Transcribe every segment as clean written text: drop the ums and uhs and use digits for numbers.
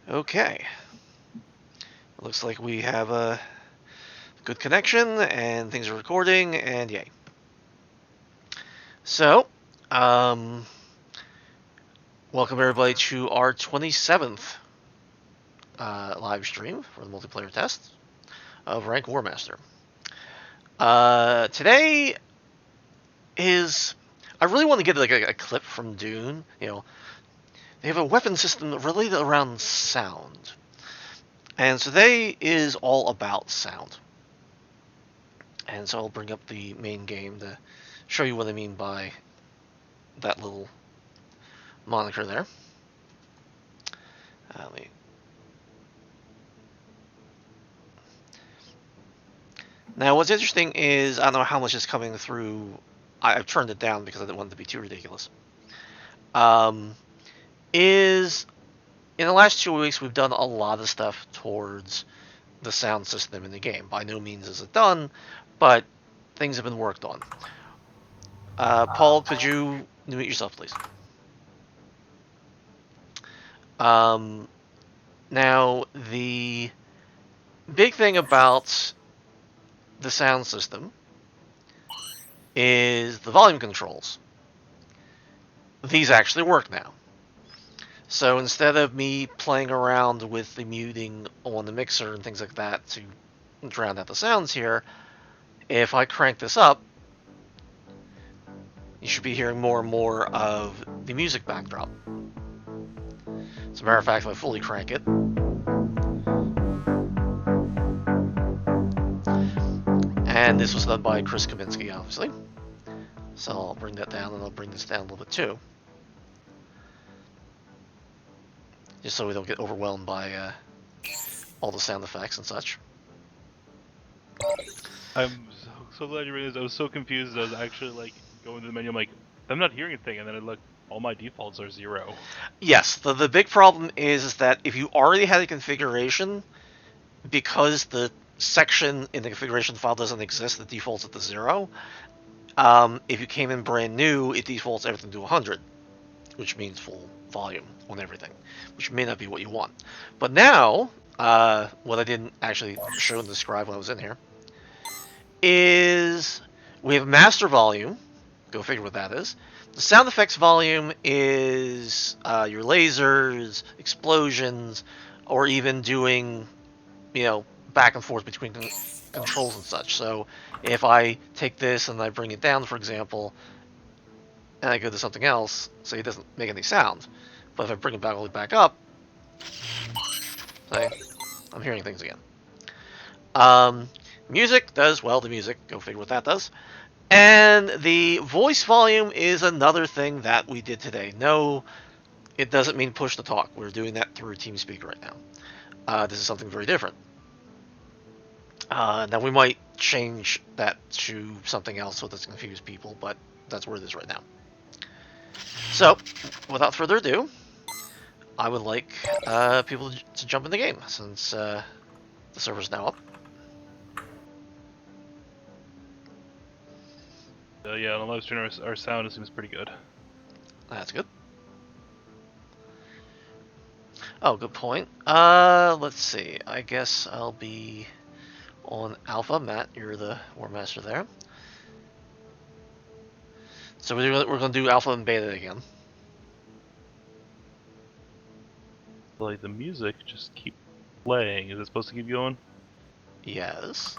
Okay. It looks like we have a good connection and things are recording, and yay. So, um, welcome everybody to our 27th live stream for the multiplayer test of Rank Warmaster. Today is... I really want to get like a clip from Dune. You know, they have a weapon system related around sound. And so today is all about sound. And so I'll bring up the main game to show you what I mean by that little moniker there. Now, what's interesting is, I don't know how much is coming through. I've turned it down because I didn't want it to be too ridiculous. Is in the last 2 weeks, we've done a lot of stuff towards the sound system in the game. By no means is it done, but things have been worked on. Paul, could you mute yourself, please? Now, the big thing about the sound system is the volume controls. These actually work now. So instead of me playing around with the muting on the mixer and things like that to drown out the sounds here, if I crank this up, you should be hearing more and more of the music backdrop. As a matter of fact, if I fully crank it, and this was done by Chris Kaminsky, obviously. So I'll bring that down, and I'll bring this down a little bit too. Just so we don't get overwhelmed by all the sound effects and such. I'm so glad you realized. I was so confused. I was actually like going to the menu. I'm like, I'm not hearing anything, and then I look. All my defaults are 0. Yes, the big problem is that if you already had a configuration, because the section in the configuration file doesn't exist, it defaults at the 0. If you came in brand new, it defaults everything to 100, which means full volume on everything, which may not be what you want. But now, what I didn't actually show and describe when I was in here, is we have master volume. Go figure what that is. The sound effects volume is your lasers, explosions, or even doing, back and forth between controls and such. So if I take this and I bring it down, for example, and I go to something else, say it doesn't make any sound. But if I bring it back all the way back up, say, I'm hearing things again. Music does, well, the music, go figure what that does. And the voice volume is another thing that we did today. No, it doesn't mean push to talk. We're doing that through TeamSpeak right now. This is something very different. Now, we might change that to something else so it doesn't confuse people, but that's where it is right now. So, without further ado, I would like people to jump in the game, since the server's now up. Yeah, on the live stream, our sound seems pretty good. That's good. Oh, good point. Let's see. I guess I'll be on Alpha. Matt, you're the Warmaster there. So we're going to do Alpha and Beta again. Like, the music just keeps playing. Is it supposed to keep going? Yes.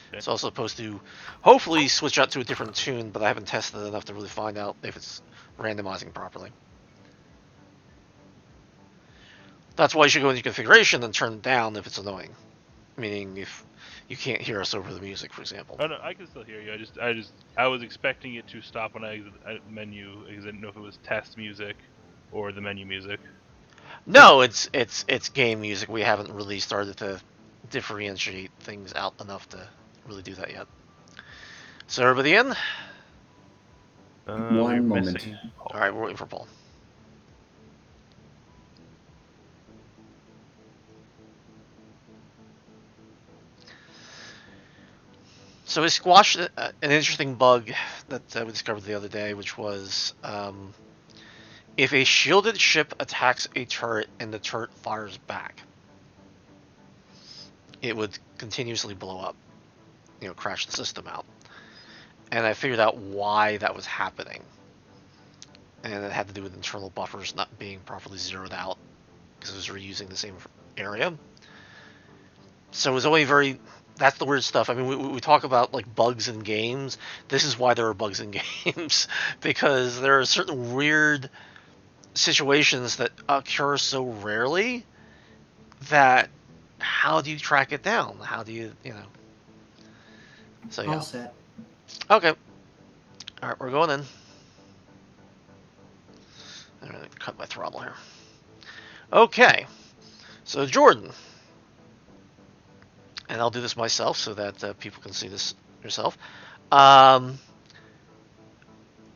Okay. It's also supposed to hopefully switch out to a different tune, but I haven't tested it enough to really find out if it's randomizing properly. That's why you should go into configuration and turn it down if it's annoying. Meaning if you can't hear us over the music, for example. Oh no, I can still hear you. I was expecting it to stop when I exit menu because I didn't know if it was test music or the menu music. No, it's game music. We haven't really started to differentiate things out enough to really do that yet. So everybody in? One moment. All right, we're waiting for Paul. So we squashed an interesting bug that we discovered the other day, which was If a shielded ship attacks a turret and the turret fires back, it would continuously blow up, crash the system out. And I figured out why that was happening. And it had to do with internal buffers not being properly zeroed out because it was reusing the same area. So it was only very... That's the weird stuff. I mean, we talk about like bugs in games. This is why there are bugs in games, because there are certain weird situations that occur so rarely that how do you track it down? How do you, So yeah. All set. Okay. All right, we're going in. I'm gonna cut my throttle here. Okay. So Jordan. And I'll do this myself so that people can see this yourself.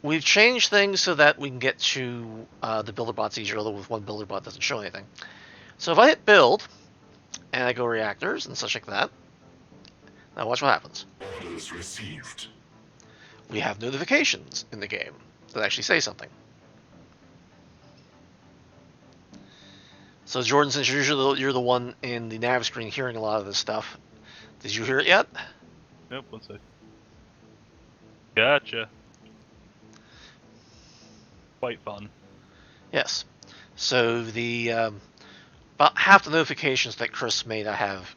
We've changed things so that we can get to the builder bots easier, although with one builder bot doesn't show anything. So if I hit build, and I go reactors and such like that, now watch what happens. Orders received. We have notifications in the game that actually say something. So Jordan, since you're the one in the nav screen hearing a lot of this stuff, did you hear it yet? Nope, one sec. Gotcha. Quite fun. Yes. So the about half the notifications that Chris made, I have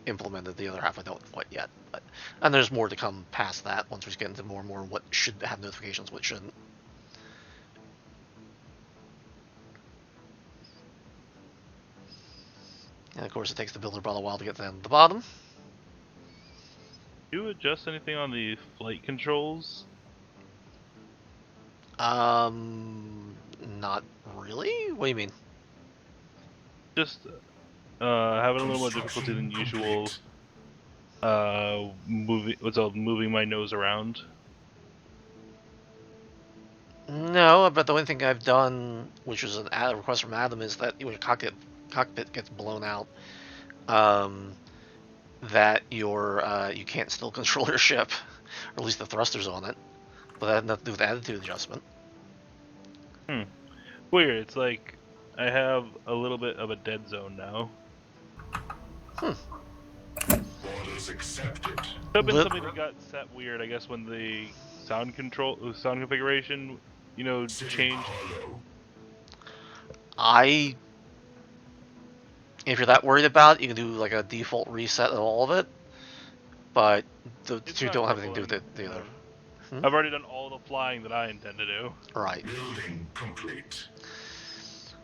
implemented. The other half I don't quite yet. And there's more to come past that once we get into more and more what should have notifications, what shouldn't. And of course, it takes the builder bot a while to get down to the bottom. Do you adjust anything on the flight controls? Not really. What do you mean? Just having a little more difficulty than usual. Moving my nose around. No, but the only thing I've done, which was a request from Adam, is that when your cockpit gets blown out, that you can't still control your ship, or at least the thrusters on it. But that had nothing to do with attitude adjustment. Weird. It's like I have a little bit of a dead zone now. Orders accepted. Could have been something that got set weird, I guess, when the sound configuration, changed. If you're that worried about it, you can do like a default reset of all of it. But the two don't have anything to do with it either. I've already done all the flying that I intend to do. Right. Building complete.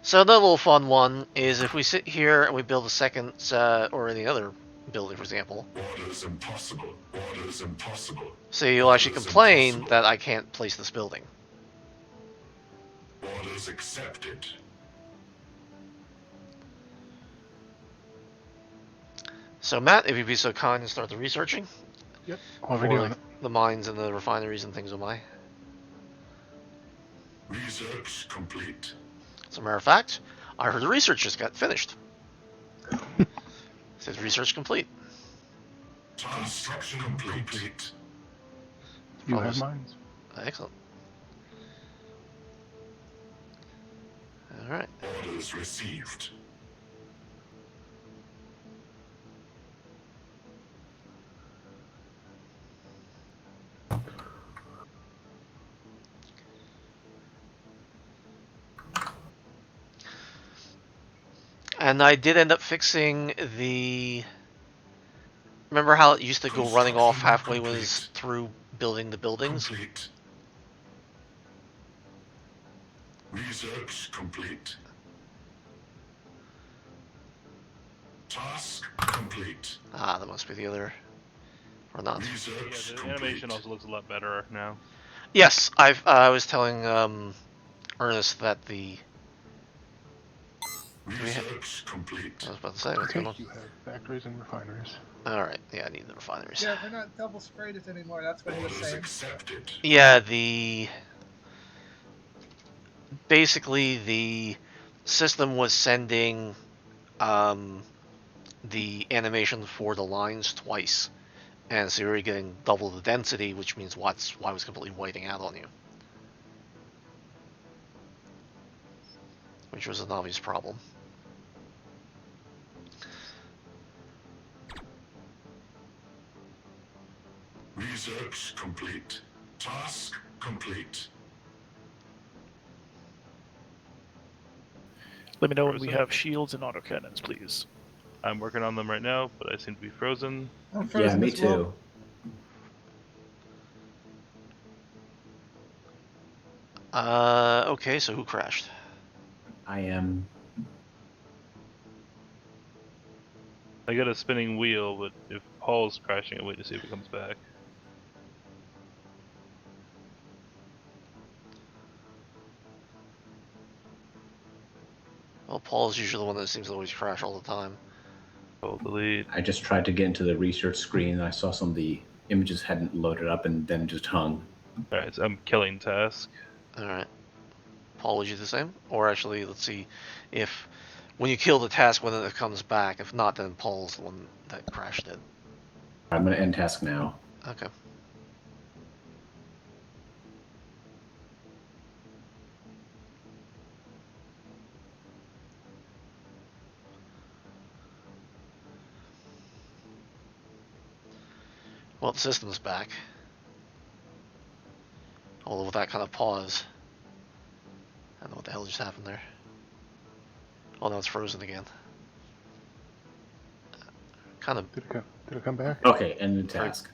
So another little fun one is if we sit here and we build a second, or any other building, for example. Orders impossible. Orders impossible. So you'll actually complain that I can't place this building. Orders accepted. So Matt, if you'd be so kind and start the researching. Yep. For the mines and the refineries and things of my. Research complete. As a matter of fact, I heard the research just got finished. It says research complete. Construction complete. You have mines. Excellent. All right. Orders received. And I did end up fixing the... Remember how it used to go running off halfway when it was through building the buildings? Complete. Research complete. Task complete. Ah, that must be the other... Or not. Research Yeah, the complete. animation also looks a lot better now. Yes, I was telling Ernest that the... Research complete. I was about to say, what's going on? You have factories and refineries. Alright, yeah, I need the refineries. Yeah, they're not double sprayed it anymore. That's what he was Orders saying. accepted. Yeah, the... Basically, the system was sending the animation for the lines twice. And so you were getting double the density, which means why it was completely whiting out on you. which was an obvious problem. Research complete. Task complete. Let me know when we Frozen? have shields and autocannons, please. I'm working on them right now, but I seem to be frozen. I'm frozen Yeah, me as well. too. Okay, so who crashed? I am. I got a spinning wheel, but if Paul's crashing, I wait to see if he comes back. Well, Paul's usually the one that seems to always crash all the time. I'll delete. I just tried to get into the research screen and I saw some of the images hadn't loaded up and then just hung. Alright, so I'm killing task. Alright. Paul, would you do the same? Or actually, let's see if when you kill the task, when it comes back. If not, then Paul's the one that crashed it. I'm going to end task now. Okay. Well, the system's back. Although with that kind of pause. I don't know what the hell just happened there. Oh, now it's frozen again. Kind of. Did it come back? Okay, end the task.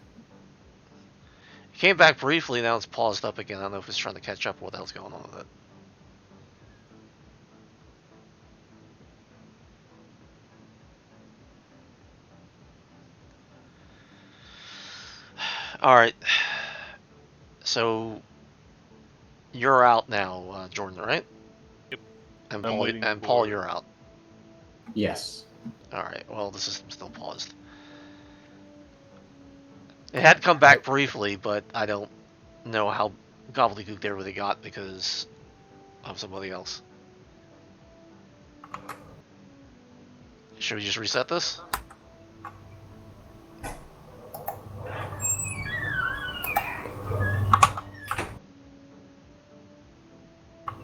It came back briefly, now it's paused up again. I don't know if it's trying to catch up or what the hell's going on with it. Alright. So you're out now, Jordan, right? Yep. And I'm Paul, waiting Paul, for- you're out. Yes. Alright, well, the system's still paused. It had come back briefly, but I don't know how gobbledygook they really got because of somebody else. Should we just reset this?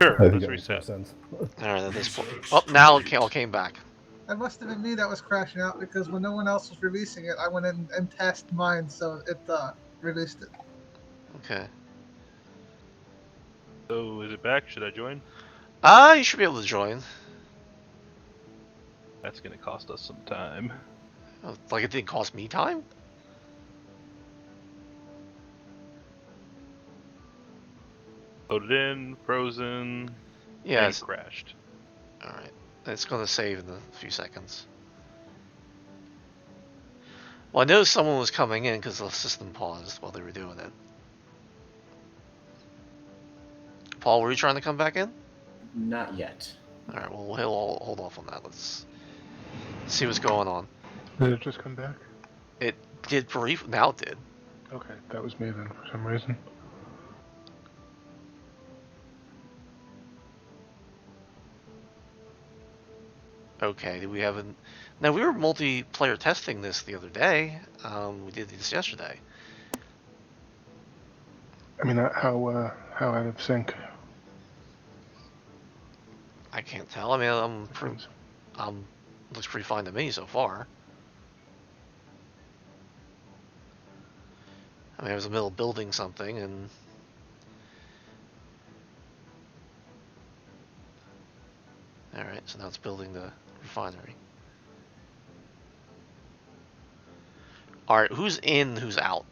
Sure, I think let's that makes more reset. sense. Alright, at this point. Oh, now it all came back. It must have been me that was crashing out because when no one else was releasing it, I went in and tasked mine, so it released it. Okay. So, is it back? Should I join? You should be able to join. That's gonna cost us some time. Like it didn't cost me time? Loaded in, frozen, Yeah, and crashed. alright. It's gonna save in a few seconds. Well, I noticed someone was coming in because the system paused while they were doing it. Paul, were you trying to come back in? Not yet. Alright, well, we'll hold off on that. Let's see what's going on. Did it just come back? It did brief. Now it did. Okay, that was me then for some reason. Okay, we haven't. Now, we were multiplayer testing this the other day. We did this yesterday. I mean, how out of sync? I can't tell. I mean, looks pretty fine to me so far. I mean, I was in the middle of building something, and all right, so now it's building the refinery. All right, who's in? Who's out?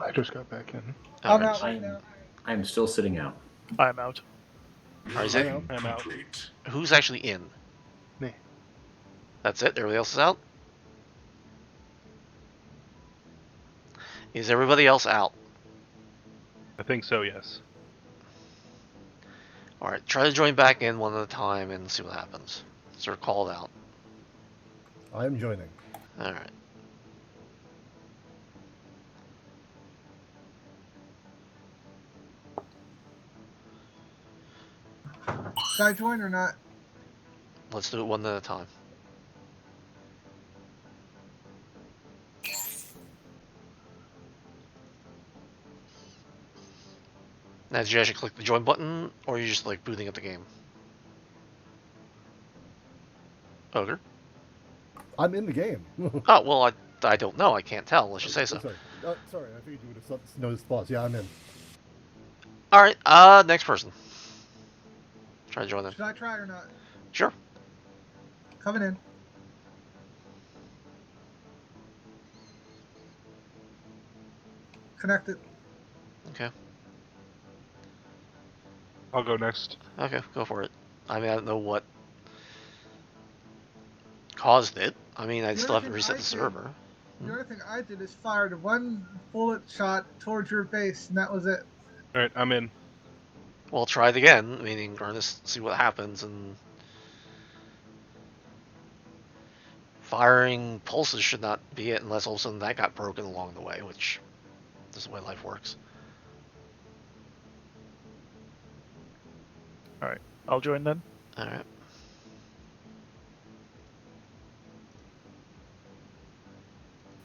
I just got back in. All I'm right, out right now. I'm still sitting out. I'm out. is it- I'm out. Complete. Who's actually in? Me. That's it. Everybody else is out. Is everybody else out? I think so, yes. All right, try to join back in one at a time and see what happens. So they're called out. I'm joining. All right. Should I join or not? Let's do it one at a time. Now, did you actually click the join button, or are you just like booting up the game? Ogre. I'm in the game. Oh, well, I don't know. I can't tell unless you say so. Sorry. Sorry, I figured you would have noticed pause. Yeah, I'm in. All right. Next person. Try to join them. Should I try it or not? Sure. Coming in. Connected. Okay. I'll go next. Okay, go for it. I mean, I don't know what caused it. I mean, I The still only have to thing reset the server. The only thing I did is fired one bullet shot towards your base, and that was it. All right, I'm in. Well, try it again, meaning Ernest, see what happens, and firing pulses should not be it unless all of a sudden that got broken along the way, which is the way life works. All right, I'll join then. All right.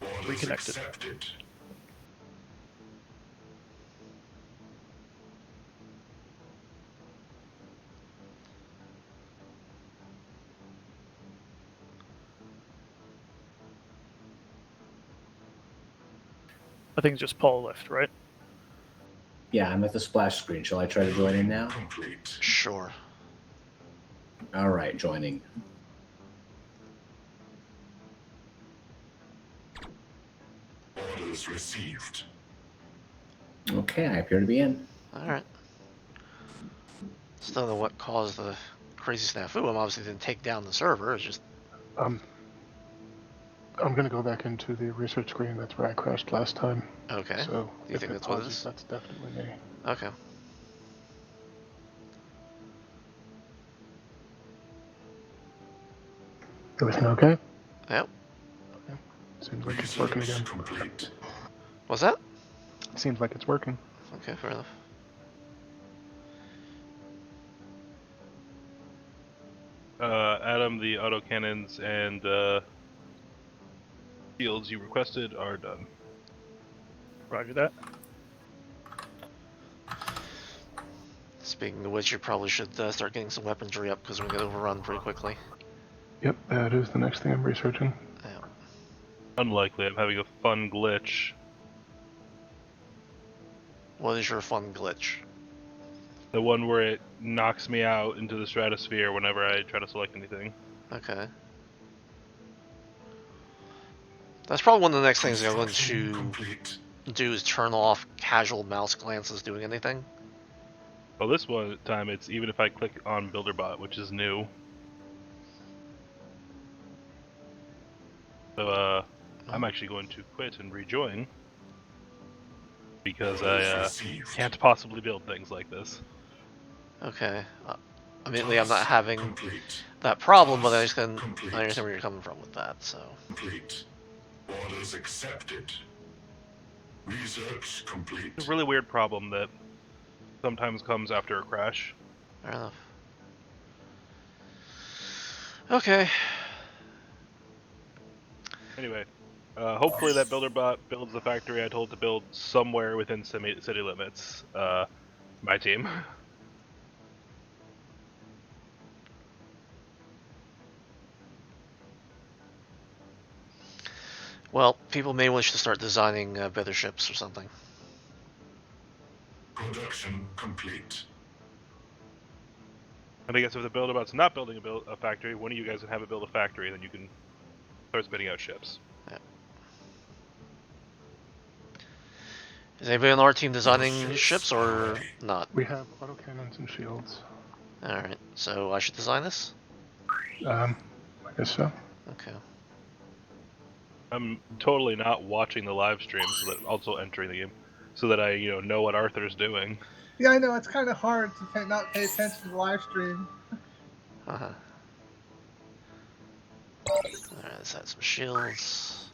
Orders Reconnected. accepted. I think it's just Paul left, right? Yeah, I'm at the splash screen. Shall I try to join in now? Complete. Sure. All right, joining. Orders received. Okay, I appear to be in. All right. Still don't know what caused the crazy snafu. I'm obviously didn't take down the server. It's just I'm gonna go back into the research screen. That's where I crashed last time. okay. So Do you if think it that's what it pauses, is? that's definitely me. Okay. Everything okay? Yep. Seems like it's working again. Research complete. What's that? Seems like it's working. Okay, fair enough. Adam, the autocannons and shields you requested are done. Roger that. Speaking of which, you probably should start getting some weaponry up because we're gonna get overrun pretty quickly. Yep, that is the next thing I'm researching. Yeah. Unlikely. I'm having a fun glitch. What is your fun glitch? The one where it knocks me out into the stratosphere whenever I try to select anything. Okay. That's probably one of the next things I'm going Construction to complete. do is turn off casual mouse glances doing anything. Well, this one time it's even if I click on BuilderBot, which is new. So I'm actually going to quit and rejoin because Orders I received. can't possibly build things like this. Okay. Admittedly, I'm not having Complete. that problem, but I understand Complete. where you're coming from with that, so. Complete. Orders accepted. Research complete. It's a really weird problem that sometimes comes after a crash. Fair enough. Okay. Anyway, hopefully that BuilderBot builds the factory I told to build somewhere within city limits. My team. Well, people may wish to start designing better ships or something. Production complete. And I guess if the BuilderBot's not building a factory, one of you guys can have it build a factory, then you can start spitting out ships. Is anybody on our team designing Ships ships or ready. not? We have autocannons and shields. Alright, so I should design this? I guess so. Okay. I'm totally not watching the live stream, so that also entering the game, so that I know what Arthur's doing. Yeah, I know it's kind of hard to not pay attention to the live stream. Uh-huh. Alright, let's add some shields.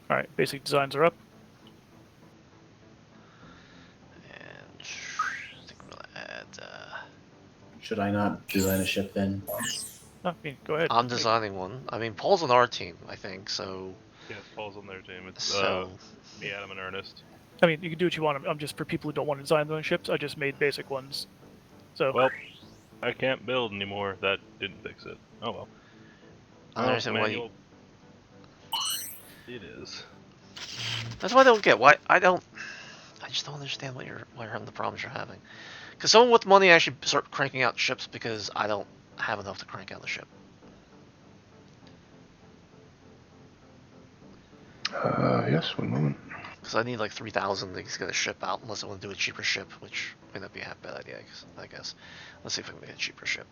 All right, basic designs are up. And I think I'm gonna add, Should I not design a ship then? No, I mean, go ahead. I'm designing one. I mean, Paul's on our team, I think, so Yes, Paul's on their team. It's So me, Adam, and Ernest. I mean, you can do what you want. I'm just for people who don't want to design their own ships. I just made basic ones. So Well, I can't build anymore. That didn't fix it. Oh well. I understand why you. It is. That's why I don't get why I don't. I just don't understand why you're having the problems you're having. Because someone with money actually start cranking out ships because I don't have enough to crank out the ship. Yes, one moment. Because I need like 3,000 to get a ship out, unless I want to do a cheaper ship, which may not be a bad idea, I guess. Let's see if I can get a cheaper ship.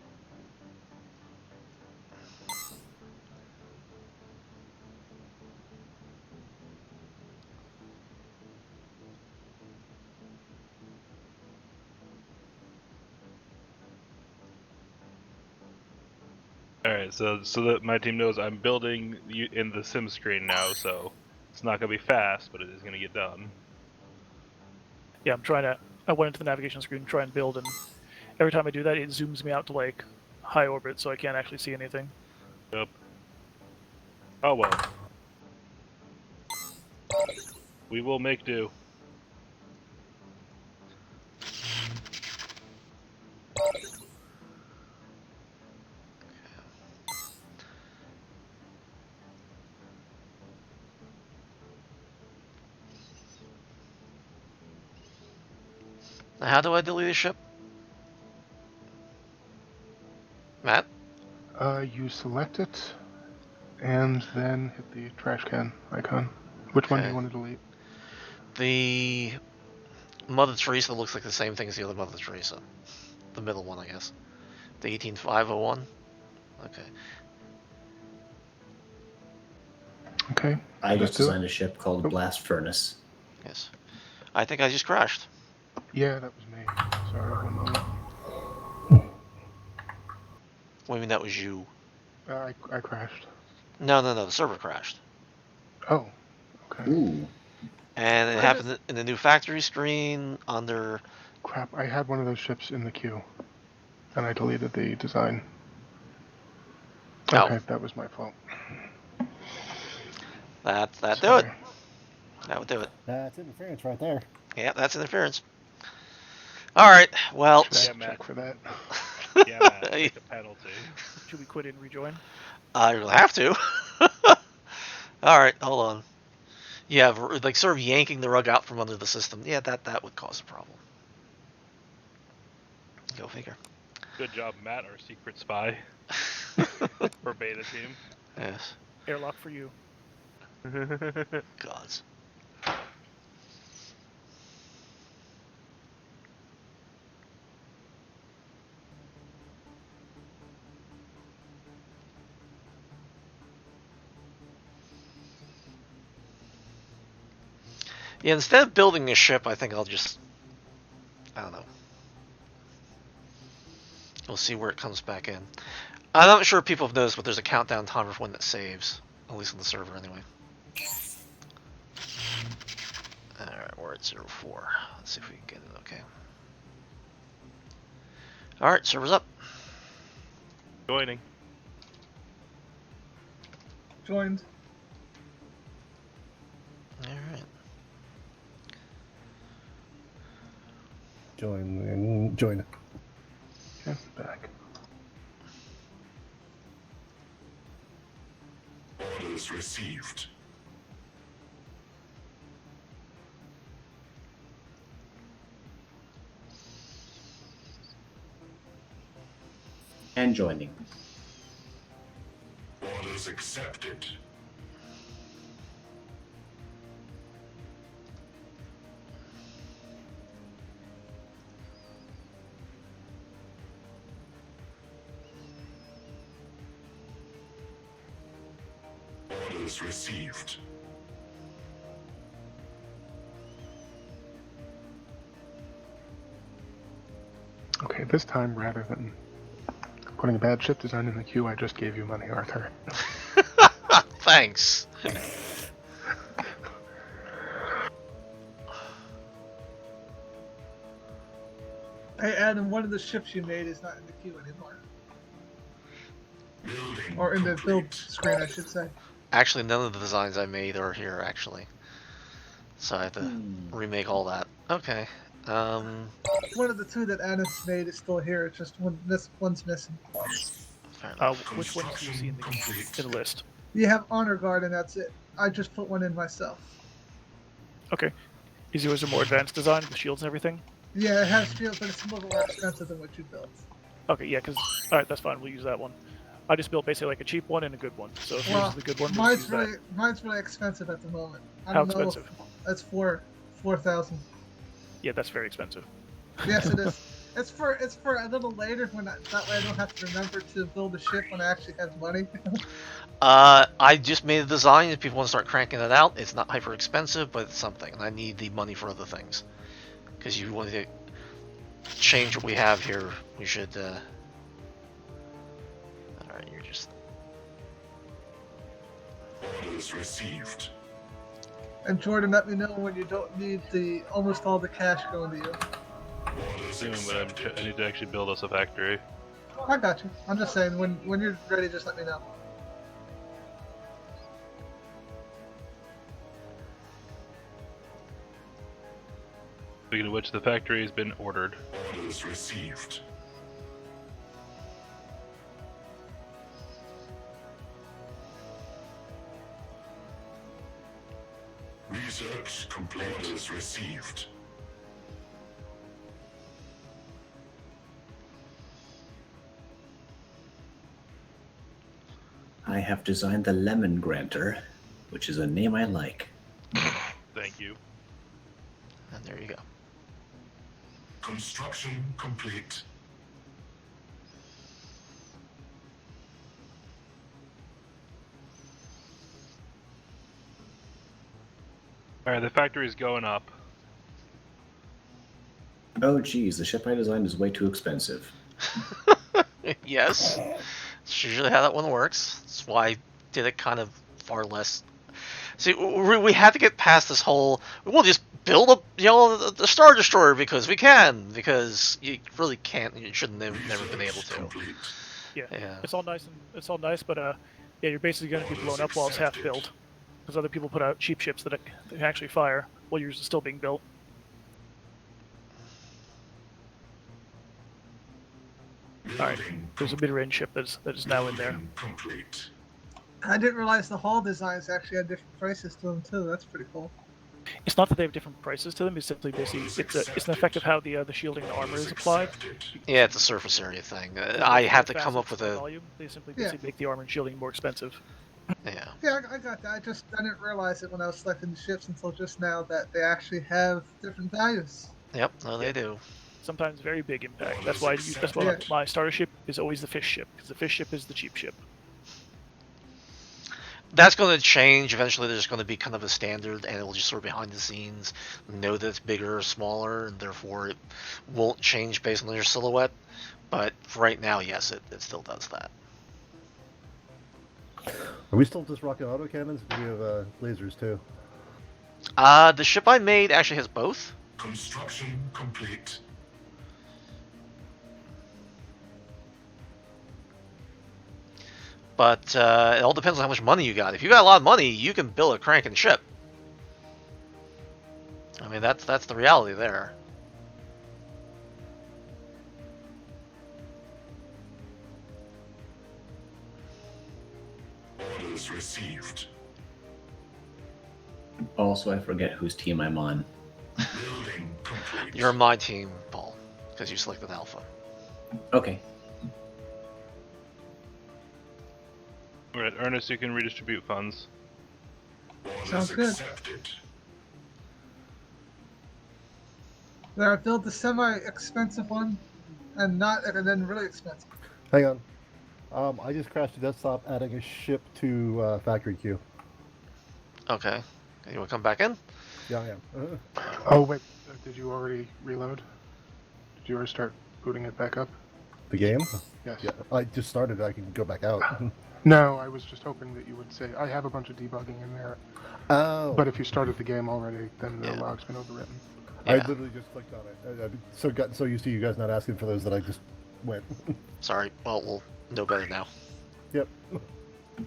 All right, so that my team knows I'm building in the sim screen now, so it's not gonna be fast, but it is gonna get done. yeah, I'm trying to. I went into the navigation screen to try and build, and every time I do that, it zooms me out to like high orbit, so I can't actually see anything. Yep. Oh well. We will make do. Now, how do I delete a ship? Matt? You select it, and then hit the trash can icon. Which one do Okay. you want to delete? The Mother Teresa looks like the same thing as the other Mother Teresa. The middle one, I guess. The 18501? Okay. Okay. I let's just do it. designed a ship called Oh. Blast Furnace. Yes. I think I just crashed. Yeah, that was me. Sorry, one moment. What do you mean that was you? I crashed. No, the server crashed. Oh, okay. Ooh. And it happened in the new factory screen under... Crap, I had one of those ships in the queue, and I deleted the design. Oh. Okay, that was my fault. That do it. Sorry. That would do it. That's interference right there. Yeah, that's interference. Alright, well... Should I Yeah, Matt. check for that? Yeah, Matt, take a penalty. Should we quit and rejoin? You'll have to. Alright, hold on. Yeah, like sort of yanking the rug out from under the system. Yeah, that would cause a problem. Go figure. Good job, Matt, our secret spy for beta team. Yes. Airlock for you. Gods. Yeah, instead of building a ship, I think I'll just... I don't know. We'll see where it comes back in. I'm not sure if people have noticed, but there's a countdown timer for when that saves. At least on the server, anyway. Alright, we're at 04. Let's see if we can get it okay. Alright, server's up. Joining. Joined. Alright. Join. Yeah, back. Orders received. And joining. Orders accepted. Orders received. Okay, this time, rather than putting a bad ship design in the queue, I just gave you money, Arthur. Thanks. Hey Adam, one of the ships you made is not in the queue anymore. Building Or in the build complete. screen, I should say. Actually, none of the designs I made are here, actually. So I have to remake all that. Okay. One of the two that Anna's made is still here. It's just one's missing. Fair enough. Which ones do you see in the list? You have Honor Guard, and that's it. I just put one in myself. Okay. Is yours a more advanced design with shields and everything? Yeah, it has shields, but it's a little more expensive than what you built. Okay, yeah, because alright, that's fine. We'll use that one. I just built basically like a cheap one and a good one. So if yours is the good one, we'll use that. Mine's really expensive at the moment. I How don't know expensive? That's 4,000. Yeah, that's very expensive. Yes, it is. It's for a little later that way I don't have to remember to build a ship when I actually have money. I just made a design. If people want to start cranking it out, it's not hyper expensive, but it's something. And I need the money for other things. Because you want to change what we have here, we should. Alright, you're just. Orders received. And Jordan, let me know when you don't need almost all the cash going to you. Orders Soon, but accepted. I need to actually build us a factory. I got you. I'm just saying, when you're ready, just let me know. Speaking of which, the factory has been ordered. Orders received. Research complete. Orders received. I have designed the Lemon Granter, which is a name I like. Thank you. And there you go. Construction complete. Alright, the factory is going up. Oh geez, the ship I designed is way too expensive. Yes. That's usually how that one works. That's why I did it kind of far less. See, we had to get past this whole. We'll just build a Star Destroyer because we can. Because you really can't. You shouldn't have never been able to. Complete. Yeah. It's all nice, but yeah, you're basically going to be blown up while it's half built. Because other people put out cheap ships that can actually fire while yours is still being built. Alright, there's a mid-range ship that is now in there. Complete. I didn't realize the hull designs actually had different prices to them too. That's pretty cool. It's not that they have different prices to them. It's simply basically it's an effect of how the shielding and armor is applied. Yeah, it's a surface area thing. I had to come up with a. volume. They simply basically make the armor and shielding more expensive. Yeah. Yeah, I got that. I didn't realize it when I was selecting the ships until just now that they actually have different values. Yep. No, they do. Sometimes very big impact. That's why my starter ship is always the fish ship, because the fish ship is the cheap ship. That's going to change. Eventually, there's going to be kind of a standard, and it'll just sort of behind the scenes know that it's bigger or smaller, and therefore it won't change based on your silhouette. But for right now, yes, it still does that. Are we still just rocking autocannons? We have lasers too. The ship I made actually has both. Construction complete. But it all depends on how much money you got. If you got a lot of money, you can build a cranking ship. I mean, that's the reality there. Orders received. Also, I forget whose team I'm on. Building complete. You're on my team, Paul, because you selected Alpha. Okay. Alright, Ernest, you can redistribute funds. Orders Sounds good. accepted. Then I built the semi-expensive one, and then really expensive. Hang on. I just crashed the desktop adding a ship to factory queue. Okay. You want to come back in? Yeah, I am. Oh wait, did you already reload? Did you already start booting it back up? The game? Yes. Yeah, I just started. I can go back out. No, I was just hoping that you would say I have a bunch of debugging in there. Oh. But if you started the game already, then the Yeah. log's been overwritten. I Yeah. literally just clicked on it. I've gotten so used to you guys not asking for those that I just went. Sorry. Well, we'll know better now. Yep.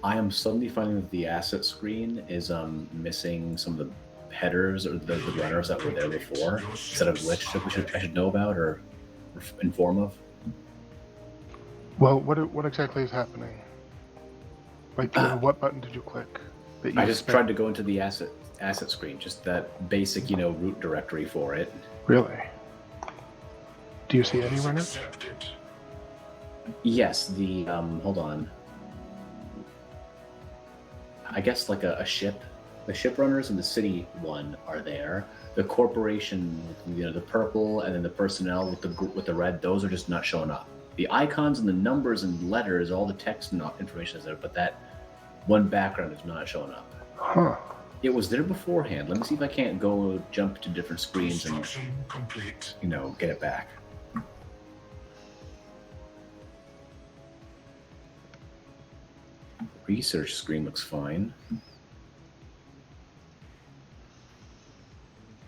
I am suddenly finding that the asset screen is missing some of the headers or the runners that were there before. Is that a glitch that I should know about or inform of? Well, what exactly is happening? Like, what button did you click? That you I just spent? tried to go into the asset screen, just that basic, root directory for it. Really? Do you see any runners? Accepted. Yes, the hold on. I guess like a ship. The ship runners and the city one are there. The corporation, the purple, and then the personnel with the red. Those are just not showing up. The icons and the numbers and letters, all the text and information is there, but that one background is not showing up. Huh. It was there beforehand. Let me see if I can't go jump to different screens and Construction complete. get it back. Research screen looks fine.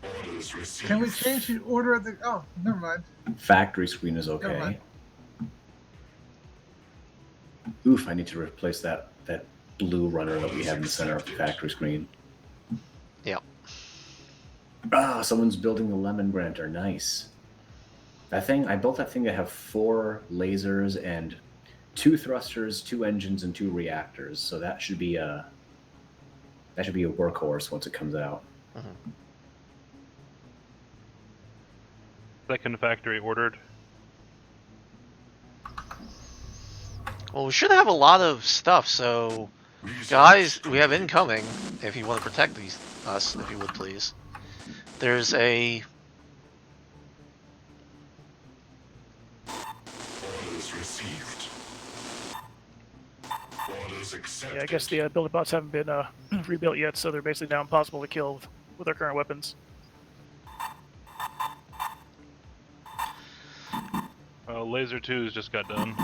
Orders received. Can we change the order of the? Oh, never mind. Factory screen is Never okay. mind. Oof, I need to replace that blue runner that we have in the center of the factory screen. Yeah. Ah, someone's building the lemon granter. Nice. I built that thing to have 4 lasers and 2 thrusters, 2 engines, and 2 reactors. So that should be a workhorse once it comes out. Mhm. Second factory ordered. Well, we should have a lot of stuff, so guys, we have incoming. If you want to protect us, if you would please. There's a Orders received. Orders accepted. Yeah, I guess the building bots haven't been rebuilt yet, so they're basically now impossible to kill with their current weapons. Laser 2's just got done.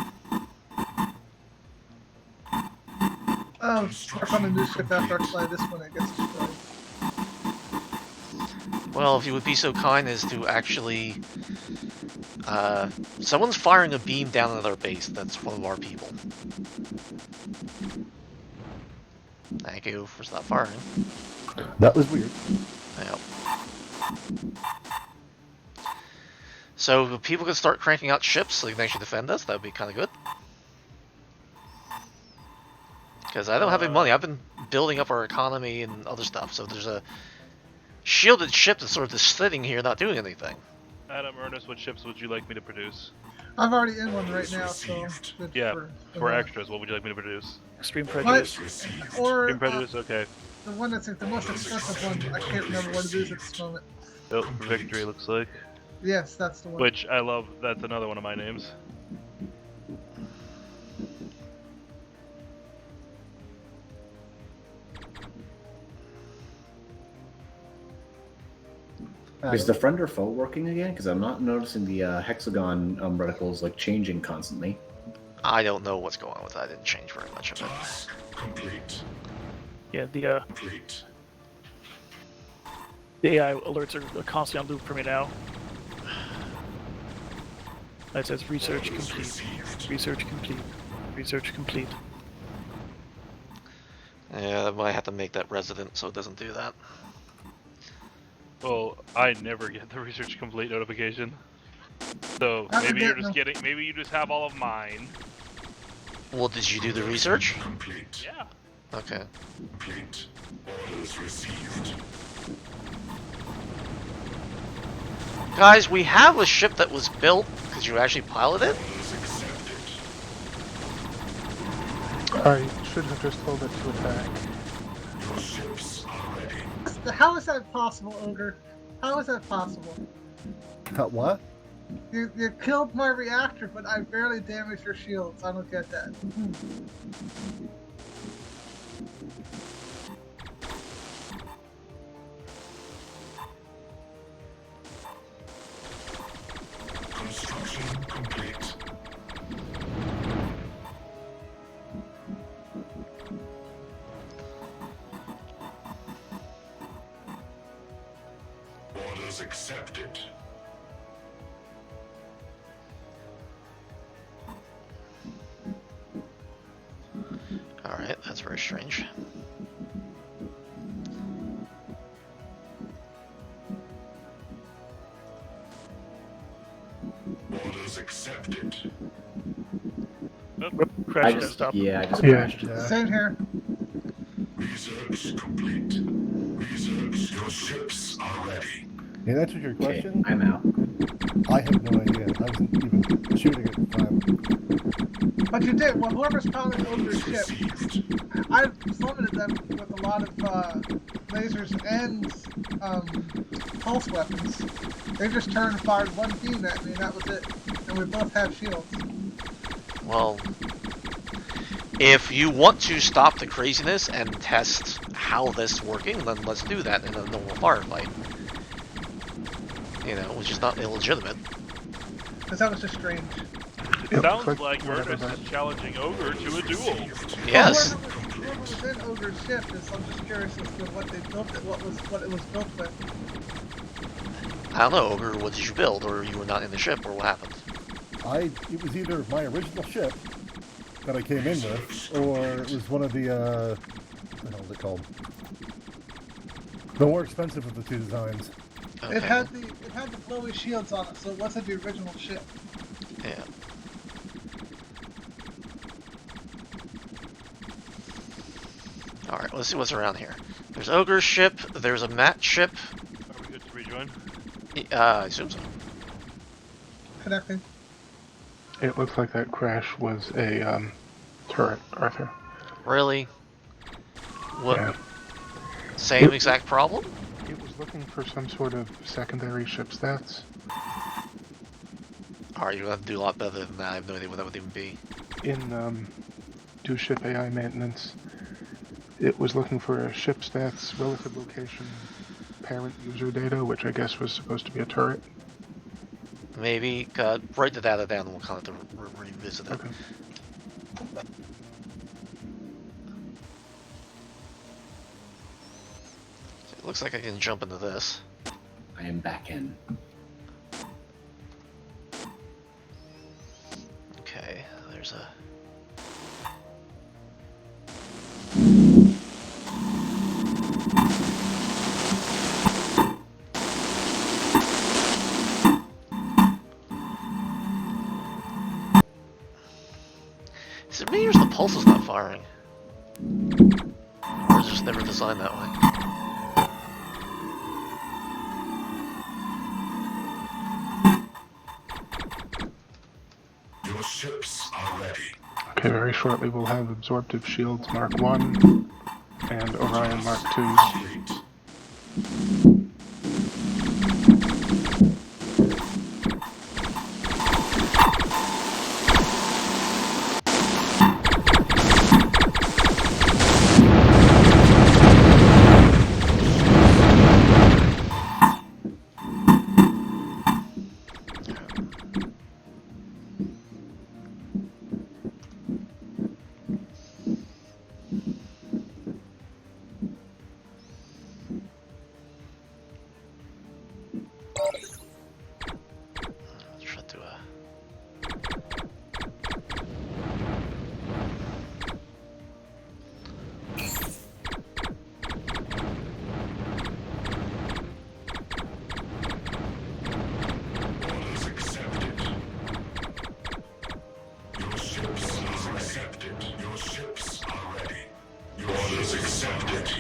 Oh, work on the new ship after I fly this one. It gets destroyed. well, if you would be so kind as to actually, someone's firing a beam down at our base. That's one of our people. Thank you for stop firing. That was weird. Yep. So if people can start cranking out ships so they can actually defend us, that would be kind of good. Because I don't have any money. I've been building up our economy and other stuff. So there's a shielded ship that's sort of just sitting here not doing anything. Adam, Ernest, what ships would you like me to produce? I'm already in one right now, so Received. good Yeah, for that. extras, what would you like me to produce? Extreme What? prejudice. Received. Or Green prejudice, okay. the one that's like the most expensive one. I can't remember what it is at this moment. Built for victory, looks like. Yes, that's the one. Which I love. That's another one of my names. Is the friend or foe working again? Because I'm not noticing the hexagon reticles like changing constantly. I don't know what's going on with that. I didn't change very much of it. Task complete. Yeah, the Complete. AI alerts are constantly on loop for me now. It says research Orders complete, received. research complete, research complete. Yeah, I might have to make that resident so it doesn't do that. Well, I never get the research complete notification. So I maybe you're forget just now. getting. Maybe you just have all of mine. Well, did you do the research? Complete. Yeah. Okay. Complete. Orders received. Guys, we have a ship that was built. Could you actually pilot it? Orders accepted. I should have just told it to attack. Your ships are ready. How is that possible, Ogre? How is that possible? What? You killed my reactor, but I barely damaged your shields. I don't get that. Construction complete. Orders accepted. Alright, strange. Orders accepted. Crash I and just, stop. yeah, I just Yeah. crashed. Yeah. Same here. Research complete. Research, your ships are ready. And answer your Okay, question, I'm out. I have no idea. I wasn't even shooting at the time. But you did. Well, whoever's piloting Ogre's ship, Received. I plummeted them with a lot of lasers and pulse weapons. They just turned and fired one beam at me, and that was it. And we both have shields. Well, if you want to stop the craziness and test how this is working, then let's do that in a normal firefight. You know, which is not illegitimate. Because that was just strange. It Yep, sounds click like whatever Ernest is that- challenging Ogre to a duel. Yes. Well, whoever was in Ogre's ship is, I'm just curious as to what they built it, what it was built with. I don't know, Ogre, what did you build? Or you were not in the ship, or what happened? It was either my original ship that I came in with, or it was one of the, what the hell is it called? The more expensive of the two designs. Okay. It had the flowy shields on it, so it wasn't the original ship. Yeah. Alright, let's see what's around here. There's Ogre's ship, there's a Matt ship. Are we good to rejoin? I assume so. Connecting. It looks like that crash was a turret, Arthur. Really? What? Yeah. Same exact problem? It was looking for some sort of secondary ship stats. Alright, you're gonna have to do a lot better than that. I have no idea what that would even be. In do ship AI maintenance, it was looking for a ship stats, relative location, parent user data, which I guess was supposed to be a turret. Maybe, write the data down and we'll kind of have to revisit it. Okay. It looks like I can jump into this. I am back in. Okay, there's a... Is it me or is the pulse is not firing? Or is it just never designed that way? Your ships are ready. Okay, very shortly we'll have Absorptive Shields Mark 1 and Orion Mark 2s. Complete. Try to, Orders accepted. Your ships are accepted. Your ships are ready. Your orders accepted.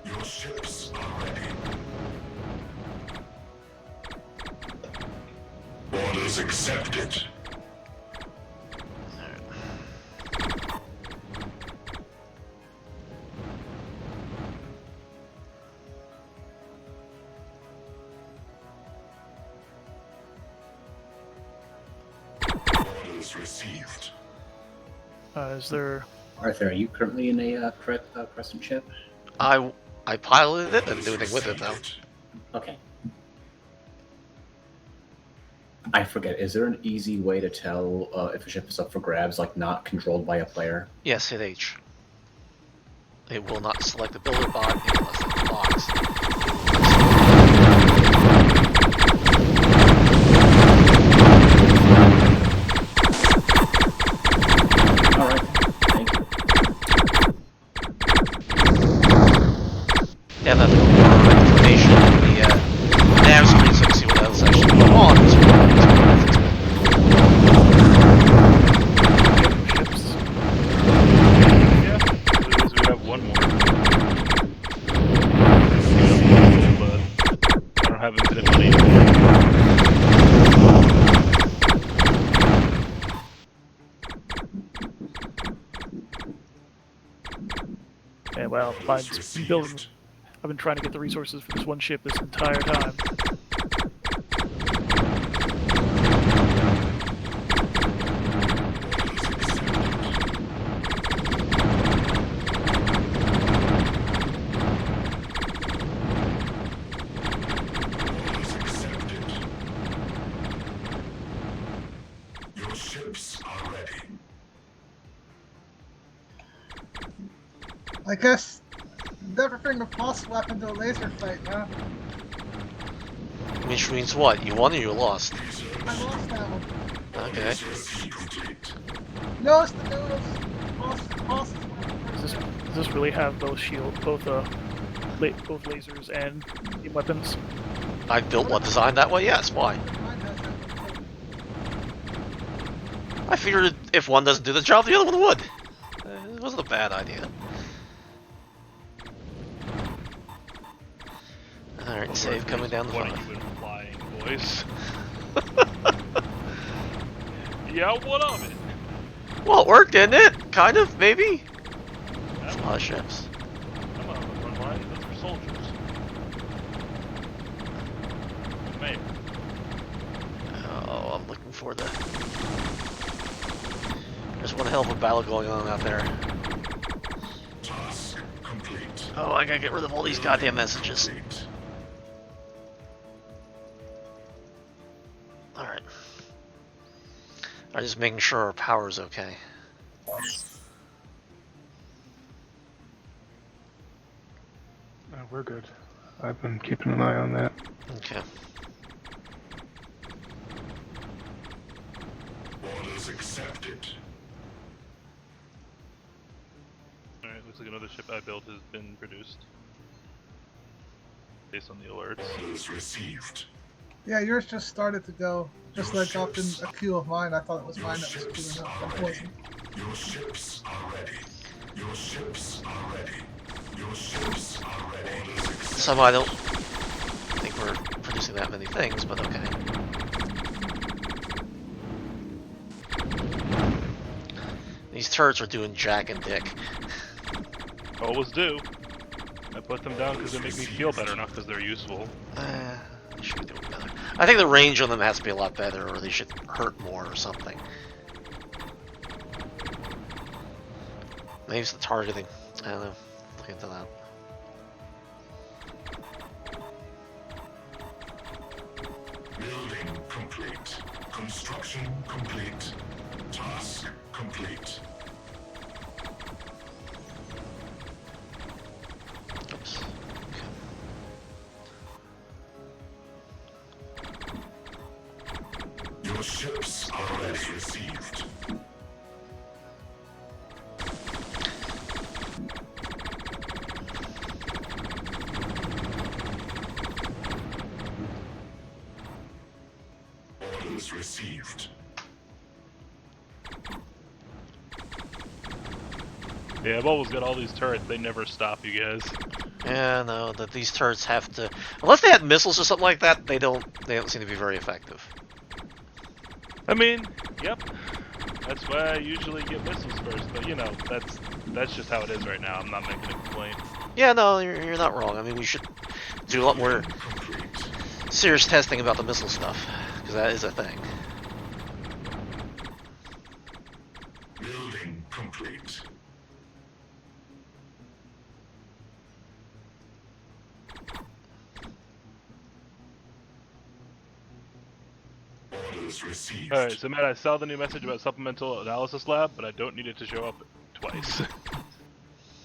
Your ships are ready. Orders accepted. Orders received. Is there? Arthur, are you currently in a Crescent ship? I piloted it, I didn't do anything with it though. Okay. I forget, is there an easy way to tell if a ship is up for grabs, like not controlled by a player? Yes, hit H. It will not select the builder bot, it will select the box. Alright, thank you. Yeah, that more information on the nav screen so I can see what else actually going on. Ships. Yeah, at least we have one more. But I don't have infinite money. Yeah, well, mine's been building. I've been trying to get the resources for this one ship this entire time. Your ships are ready. I guess never bring a pulse weapon to a laser fight, huh? Which means what? You won or you lost? I lost that one. Okay. No, it's the noodles. Pulse Does this really have both both lasers and beam weapons? I built one designed that way, yes. Why? Mine has that. I figured if one doesn't do the job, the other one would. It wasn't a bad idea. Alright, save coming down the What are front. you implying, boys? Yeah, what of it? Well, it worked, didn't it? Kind of, maybe? That's A lot of ships. I'm on the front line. Those are soldiers. Man, Oh, I'm looking for the... There's one hell of a battle going on out there. Task complete. Oh, I gotta get rid of all these goddamn messages. Alright. I'm just making sure our power's okay. We're good. I've been keeping an eye on that. Okay. Orders accepted. alright, looks like another ship I built has been produced. Based on the alerts. Orders received. Yeah, yours just started to go. Just like up in a queue of mine. I thought it was mine that was queuing up, but it wasn't. Your ships are ready. Your ships are ready. Your ships are ready. Orders accepted. Somehow I don't think we're producing that many things, but okay. These turrets are doing jack and dick. Always do. I put them down because they make me feel better, not because they're useful. They should be doing better. I think the range on them has to be a lot better, or they should hurt more or something. Maybe it's the targeting. I don't know. Look into that. Building complete. Construction complete. Task complete. Oops. Your ships are ready. Received. Orders received. Yeah, I've always got all these turrets. They never stop, you guys. Yeah, no, that these turrets have to, unless they had missiles or something like that, they don't seem to be very effective. I mean, yep. That's why I usually get missiles first, but you know, that's just how it is right now. I'm not making a complaint. Yeah, no, you're not wrong. I mean, we should do a lot more Complete. serious testing about the missile stuff, because that is a thing. Building complete. Orders received. Alright, so Matt, I saw the new message about supplemental analysis lab, but I don't need it to show up twice.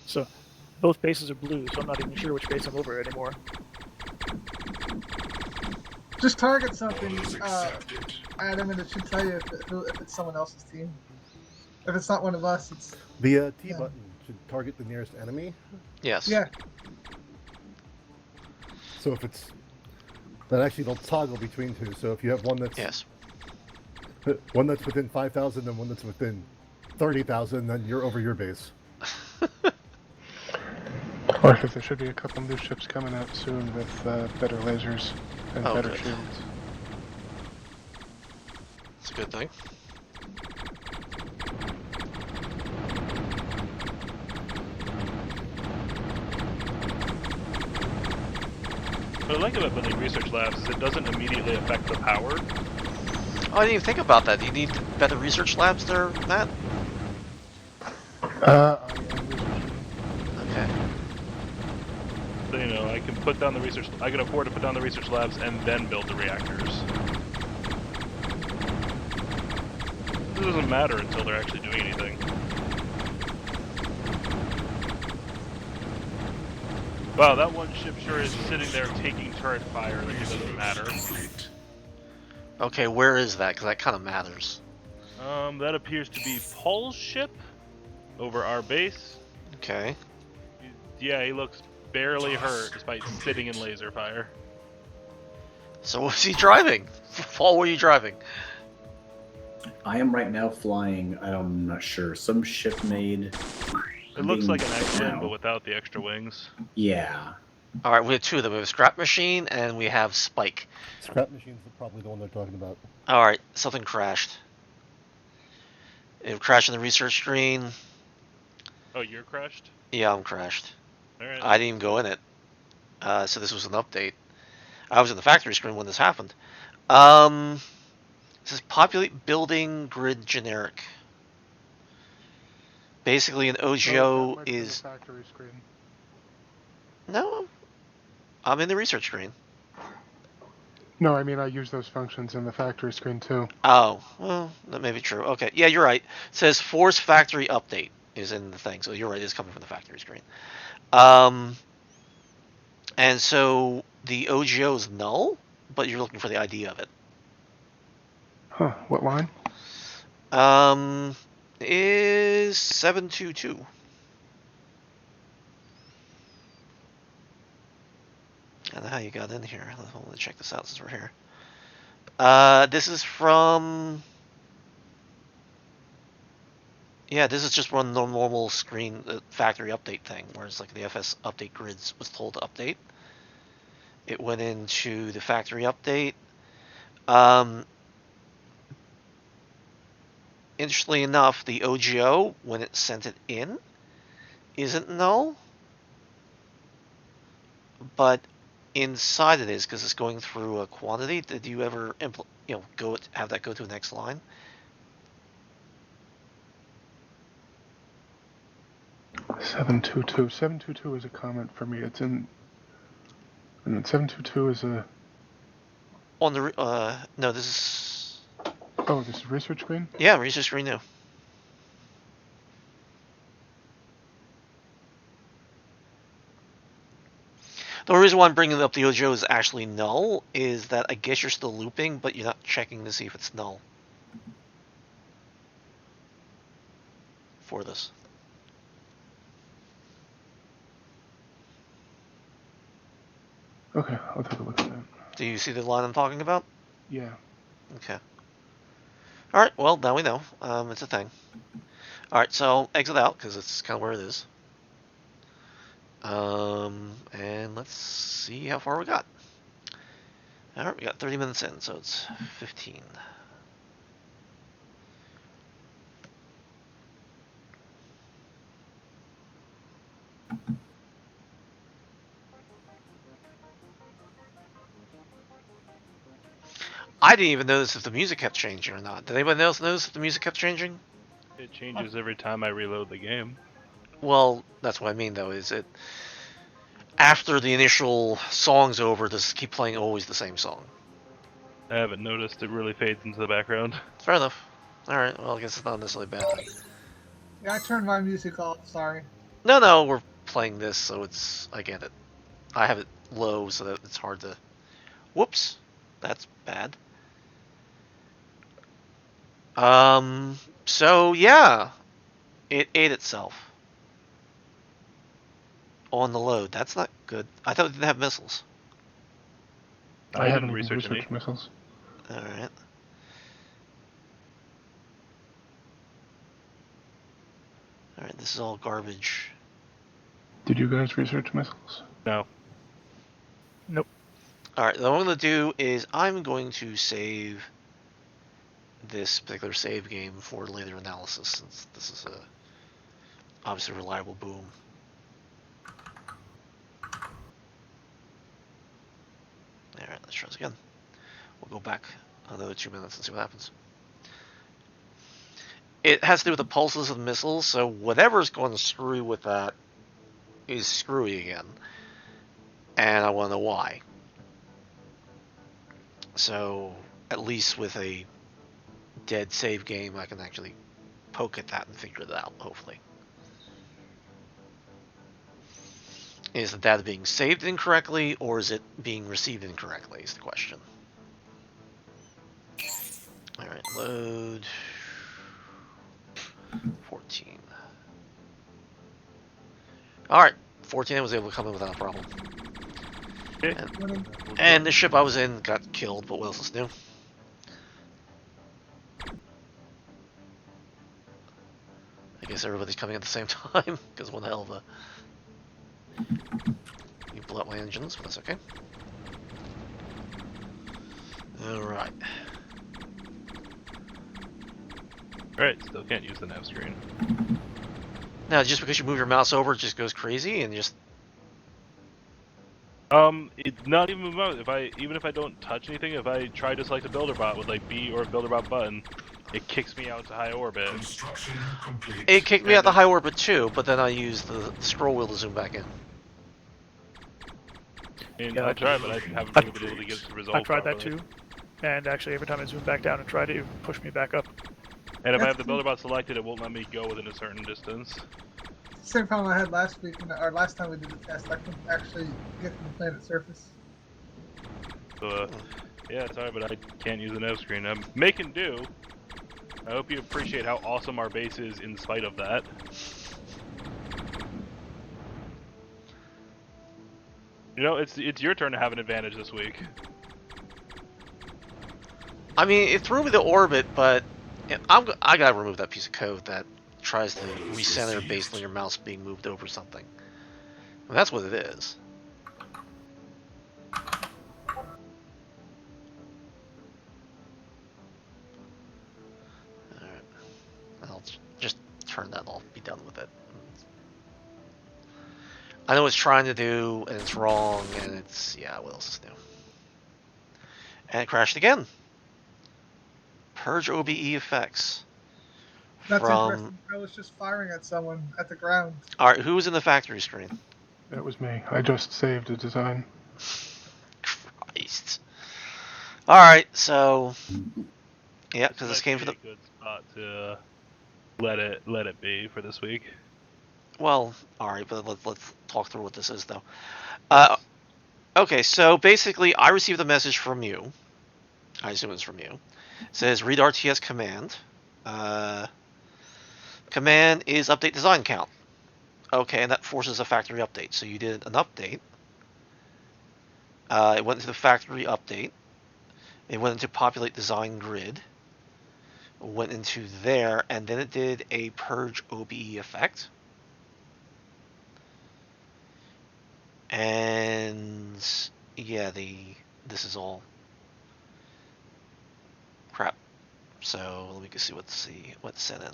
So, both bases are blue, so I'm not even sure which base I'm over anymore. Just target something, Orders accepted. Adam, and it should tell you if it's someone else's team. If it's not one of us, it's The T Yeah. button should target the nearest enemy. Yes. yeah. So if it's then actually they'll toggle between two. So if you have one that's Yes. within 5,000 and one that's within 30,000, then you're over your base. Or if there should be a couple new ships coming out soon with better lasers and Oh, better good. shields. It's a good thing. What I like about building research labs is it doesn't immediately affect the power. Oh, I didn't even think about that. Do you need better research labs there, Matt? I am researching. Okay. So, you know, I can put down the research. I can afford to put down the research labs and then build the reactors. It doesn't matter until they're actually doing anything. Wow, that one ship sure is sitting there taking turret fire like it doesn't matter. Okay, where is that? Because that kind of matters. That appears to be Paul's ship over our base. Okay. Yeah, he looks barely hurt despite sitting in laser fire. So what's he driving? Paul, what are you driving? I am right now flying, I'm not sure, some ship made. It looks like an X-Wing, now. but without the extra wings. Yeah. Alright, we have two of them. We have Scrap Machine and we have Spike. Scrap Machine's probably the one they're talking about. Alright, something crashed. It crashed in the research screen. Oh, you're crashed? Yeah, I'm crashed. Alright. I didn't even go in it. So this was an update. I was in the factory screen when this happened. It says populate building grid generic. Basically, an Oh, OGO that might be in the is... factory screen. No, I'm in the research screen. No, I mean I use those functions in the factory screen too. Oh, well, that may be true. Okay, yeah, you're right. It says force factory update is in the thing, so you're right, it's coming from the factory screen. And so the OGO is null, but you're looking for the ID of it. Huh? What line? Is 722. I don't know how you got in here. Let me check this out since we're here. This is from... Yeah, this is just one normal screen factory update thing, whereas like the FS update grids was told to update. It went into the factory update. Interestingly enough, the OGO, when it sent it in, isn't null, but inside it is because it's going through a quantity. Did you ever have that go to the next line? Seven two two. 722 is a comment for me. It's in. And then 722 is a. On the no, this is. Oh, this is research screen. Yeah, research screen new. The reason why I'm bringing up the OGO is actually null is that I guess you're still looping, but you're not checking to see if it's null for this. Okay, I'll take a look at that. Do you see the line I'm talking about? Yeah. Okay. Alright, well, now we know. It's a thing. Alright, so I'll exit out, because it's kind of where it is. And let's see how far we got. Alright, we got 30 minutes in, so it's 15. I didn't even notice if the music kept changing or not. Did anybody else notice if the music kept changing? It changes every time I reload the game. Well, that's what I mean, though, is it... After the initial song's over, does it keep playing always the same song? I haven't noticed it really fades into the background. Fair enough. Alright, well, I guess it's not necessarily bad then. Yeah, I turned my music off. Sorry. No, we're playing this, so it's... I get it. I have it low, so that it's hard to... Whoops! That's bad. So, yeah. It ate itself. On the load. That's not good. I thought it didn't have missiles. I haven't didn't even research any. researched missiles. Alright. Alright, this is all garbage. Did you guys research missiles? No. Nope. Alright, what I'm going to do is I'm going to save this particular save game for later analysis, since this is a obviously reliable boom. Alright, let's try this again. We'll go back another 2 minutes and see what happens. It has to do with the pulses of the missiles, so whatever's going to screw with that is screwy again. And I want to know why. So, at least with a dead save game, I can actually poke at that and figure it out, hopefully. Is the data being saved incorrectly, or is it being received incorrectly, is the question. Alright, load 14. Alright, 14 I was able to come in without a problem. Okay. And the ship I was in got killed, but what else is new? I guess everybody's coming at the same time, because one hell of a... You blew up my engines, but that's okay. Alright. Alright, still can't use the nav screen. Now, just because you move your mouse over, it just goes crazy, and just... It's not even about even if I don't touch anything, if I try to select a builder bot with like B or builder bot button, it kicks me out to high orbit. Construction complete. It kicked me out the high orbit too, but then I used the scroll wheel to zoom back in. And Yeah, I tried, but I haven't really been able to get it to resolve. I tried that properly. too, and actually every time I zoom back down and try to push me back up. And if I have the builder bot selected, it won't let me go within a certain distance. Same problem I had last week, or last time we did the test. I couldn't actually get to the planet surface. So, yeah, sorry, but I can't use the nav screen. I'm making do. I hope you appreciate how awesome our base is in spite of that. You know, it's your turn to have an advantage this week. I mean, it threw me to orbit, but I gotta remove that piece of code that tries to recenter based on your mouse being moved over something. And that's what it is. Alright. I'll just turn that off, be done with it. I know what it's trying to do, and it's wrong, and it's... yeah, what else is new? And it crashed again. Purge OBE effects. That's From... interesting. I was just firing at someone at the ground. Alright, who was in the factory screen? That was me. I just saved a design. Christ. Alright, so... yeah, because this Might came be for the... a good spot to let it be for this week. Well, alright, but let's talk through what this is, though. Okay, so basically, I received a message from you. I assume it's from you. It says, read RTS command. Command is update design count. Okay, and that forces a factory update. So you did an update. It went into the factory update. It went into populate design grid. Went into there, and then it did a purge OBE effect. And yeah, this is all crap. So let me go see what's sent in.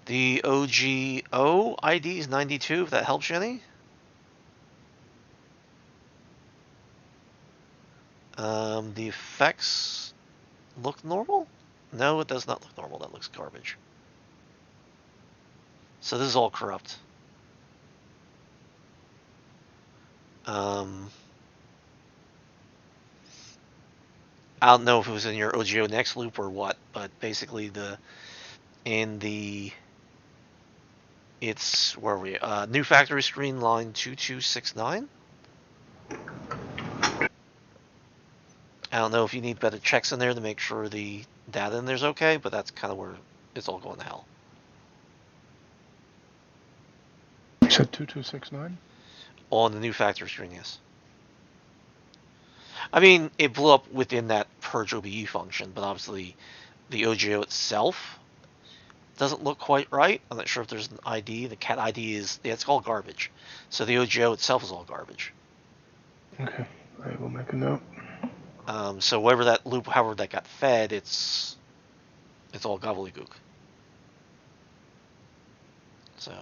The OGO ID is 92, if that helps you any. The effects look normal? No, it does not look normal. That looks garbage. So this is all corrupt. I don't know if it was in your OGO next loop or what, but basically it's where are we? New factory screen line 2269. I don't know if you need better checks in there to make sure the data in there's okay, but that's kind of where it's all going to hell. You said 2269? On the new factory screen, yes. I mean, it blew up within that purge OBE function, but obviously the OGO itself doesn't look quite right. I'm not sure if there's an ID. The cat ID is, yeah, it's all garbage. So the OGO itself is all garbage. Okay, I will make a note. So whatever that loop, however that got fed, it's all gobbledygook. So.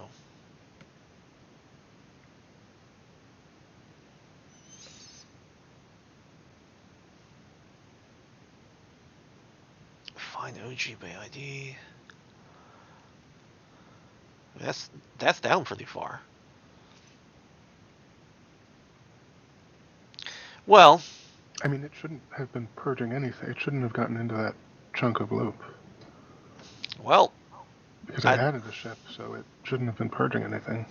Find OG by ID. That's down pretty far. Well, I mean, it shouldn't have been purging anything. It shouldn't have gotten into that chunk of loop. well, Because I added a ship, so it shouldn't have been purging anything.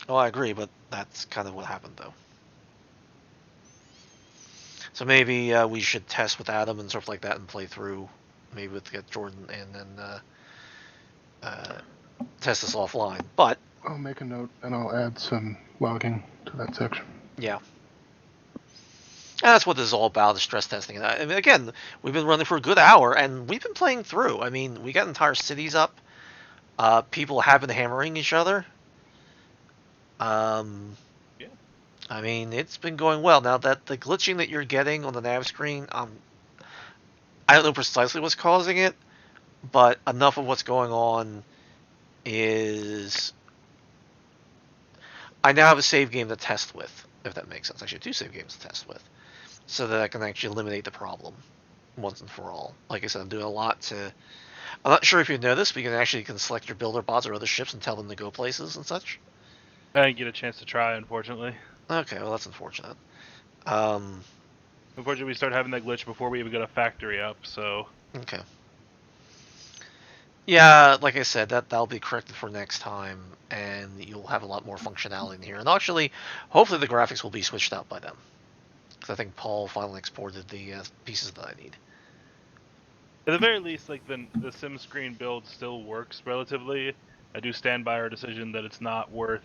oh, I agree, but that's kind of what happened, though. So maybe we should test with Adam and stuff like that and play through, maybe with Jordan, and then test this offline. But I'll make a note and I'll add some logging to that section. yeah, and that's what this is all about, is stress testing. And I mean, again, we've been running for a good hour, and we've been playing through. I mean, we got entire cities up. People have been hammering each other. Yeah. I mean, it's been going well. Now that the glitching that you're getting on the nav screen, I don't know precisely what's causing it, but enough of what's going on is I now have a save game to test with, if that makes sense. Actually, 2 save games to test with, so that I can actually eliminate the problem once and for all. Like I said, I'm doing a lot to. I'm not sure if you know this, but you can select your builder bots or other ships and tell them to go places and such. I didn't get a chance to try, unfortunately. Okay, well that's unfortunate. Unfortunately, we started having that glitch before we even got a factory up, so... Okay. Yeah, like I said, that'll be corrected for next time, and you'll have a lot more functionality in here. And actually, hopefully the graphics will be switched out by then. Because I think Paul finally exported the pieces that I need. At the very least, like the sim screen build still works relatively. I do stand by our decision that it's not worth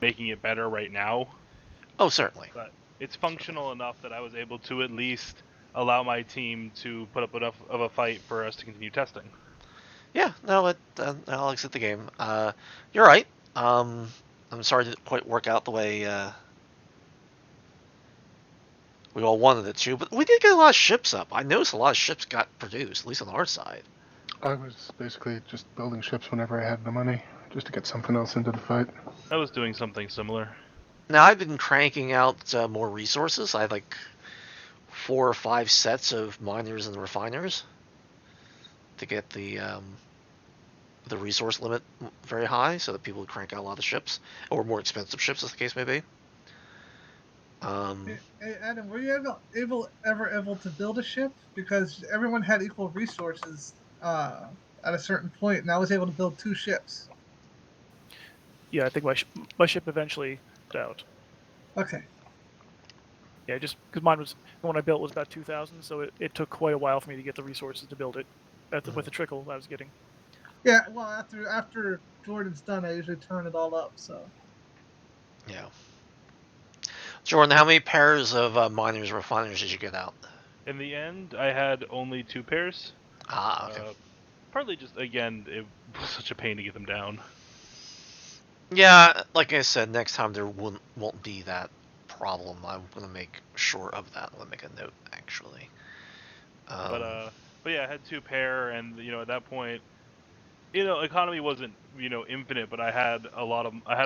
making it better right now. Oh, certainly. But it's functional enough that I was able to at least allow my team to put up enough of a fight for us to continue testing. Yeah, no, I'll exit the game. You're right. I'm sorry it didn't quite work out the way we all wanted it to, but we did get a lot of ships up. I noticed a lot of ships got produced, at least on our side. I was basically just building ships whenever I had the money, just to get something else into the fight. I was doing something similar. Now, I've been cranking out more resources. I had like 4 or 5 sets of miners and refiners to get the resource limit very high, so that people would crank out a lot of ships, or more expensive ships, as the case may be. Hey, Adam, were you ever able to build a ship? Because everyone had equal resources at a certain point, and I was able to build 2 ships. Yeah, I think my ship eventually out. Okay. Yeah, just because mine was, the one I built was about 2,000, so it took quite a while for me to get the resources to build it with the trickle I was getting. Yeah, well, after Jordan's done, I usually turn it all up, so. Yeah. Jordan, how many pairs of miners and refiners did you get out? In the end, I had only 2 pairs. Ah, okay. Partly just, again, it was such a pain to get them down. Yeah, like I said, next time there won't be that problem. I'm gonna make sure of that. I'm gonna make a note, actually. But yeah, I had 2 pair, and at that point, economy wasn't infinite, but I had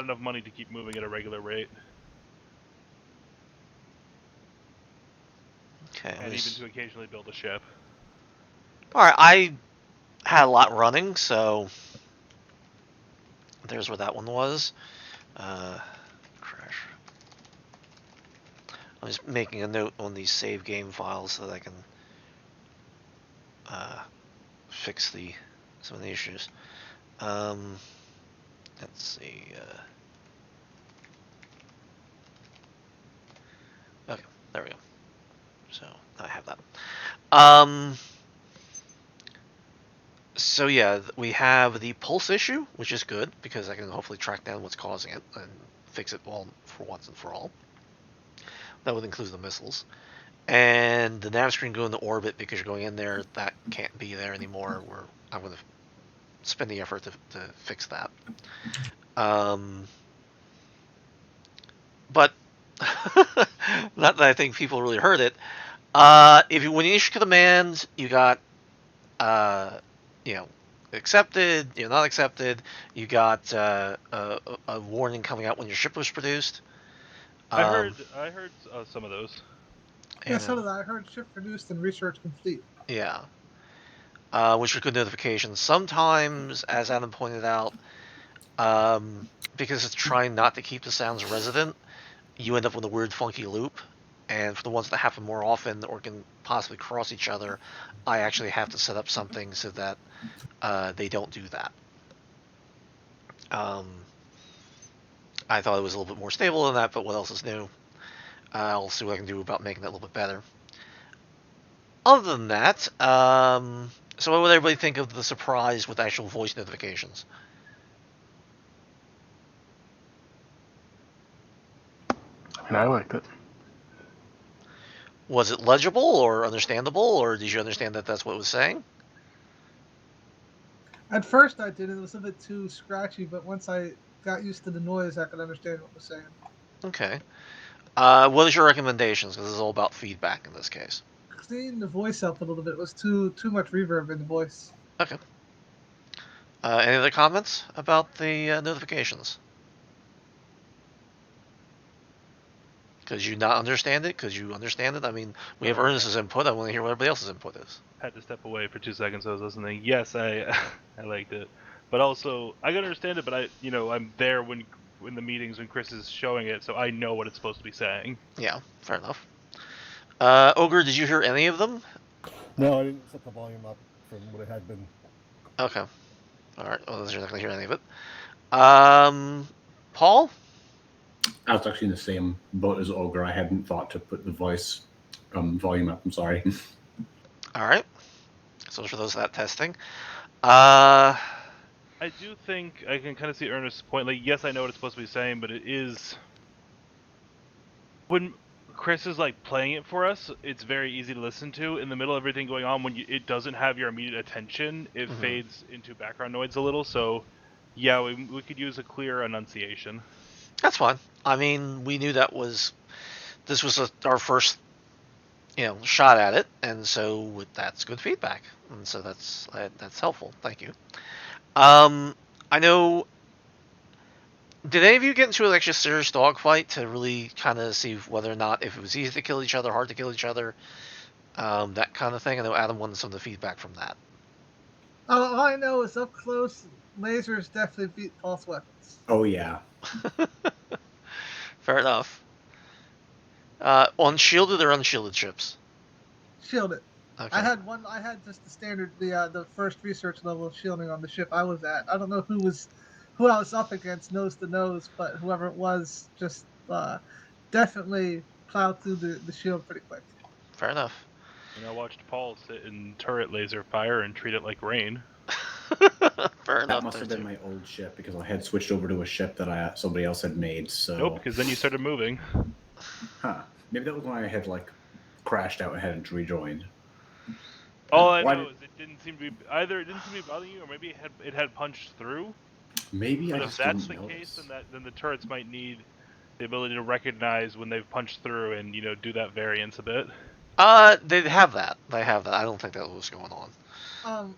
enough money to keep moving at a regular rate. Okay. And even to occasionally build a ship. Alright, I had a lot running, so there's where that one was. Crash. I'm just making a note on these save game files so that I can fix some of the issues. Let's see. Okay, there we go. So I have that. So yeah, we have the pulse issue, which is good because I can hopefully track down what's causing it and fix it all for once and for all. That would include the missiles. And the nav screen go into orbit because you're going in there. That can't be there anymore. I'm going to spend the effort to fix that. But not that I think people really heard it. When you issue command, you got accepted, not accepted. You got a warning coming out when your ship was produced. I heard some of those. Yeah, so did I. I heard ship produced and research complete. Yeah. Which are good notifications. Sometimes, as Adam pointed out, because it's trying not to keep the sounds resident, you end up with a weird funky loop. And for the ones that happen more often or can possibly cross each other, I actually have to set up something so that they don't do that. I thought it was a little bit more stable than that, but what else is new? I'll see what I can do about making that a little bit better. Other than that, so what would everybody think of the surprise with actual voice notifications? I mean, I liked it. Was it legible or understandable, or did you understand that that's what it was saying? At first I did. It was a bit too scratchy, but once I got used to the noise, I could understand what it was saying. Okay. What is your recommendations? Because this is all about feedback in this case. Clean the voice up a little bit. It was too much reverb in the voice. Okay. Any other comments about the notifications? Because you not understand it? Because you understand it? I mean, we have Ernest's input. I want to hear what everybody else's input is. Had to step away for 2 seconds. I was listening. Yes, I liked it, but also I can understand it. But I'm there when the meetings when Chris is showing it, so I know what it's supposed to be saying. Yeah, fair enough. Ogre, did you hear any of them? No, I didn't set the volume up from what it had been. Okay. All right. Well, you're not going to hear any of it. Paul? I was actually in the same boat as Ogre. I hadn't thought to put the voice volume up. I'm sorry. All right. So for those that testing. I do think I can kind of see Ernest's point. Like, yes, I know what it's supposed to be saying, but it is when Chris is like playing it for us, it's very easy to listen to. In the middle of everything going on, when it doesn't have your immediate attention, it fades into background noise a little. So, yeah, we could use a clear enunciation. That's fine. I mean, we knew this was our first, shot at it, and so that's good feedback, and so that's helpful. Thank you. I know. Did any of you get into like a serious dogfight to really kind of see whether or not if it was easy to kill each other, hard to kill each other, that kind of thing? I know Adam wanted some of the feedback from that. All I know is up close, lasers definitely beat pulse weapons. Oh yeah. Fair enough. On shielded or unshielded ships? Shielded. Okay. I had just the standard, the first research level of shielding on the ship I was at. I don't know who I was up against nose to nose, but whoever it was just definitely plowed through the shield pretty quick. Fair enough. And I watched Paul sit in turret laser fire and treat it like rain. Fair enough. That must have been my old ship because I had switched over to a ship that somebody else had made. So nope, because then you started moving. Huh? Maybe that was when I had crashed out and had to rejoin. All I know is it didn't seem to be bothering you, or maybe it had punched through. Maybe but I if just that's didn't the notice. case, then the turrets might need the ability to recognize when they've punched through and do that variance a bit. They have that. I don't think that was going on.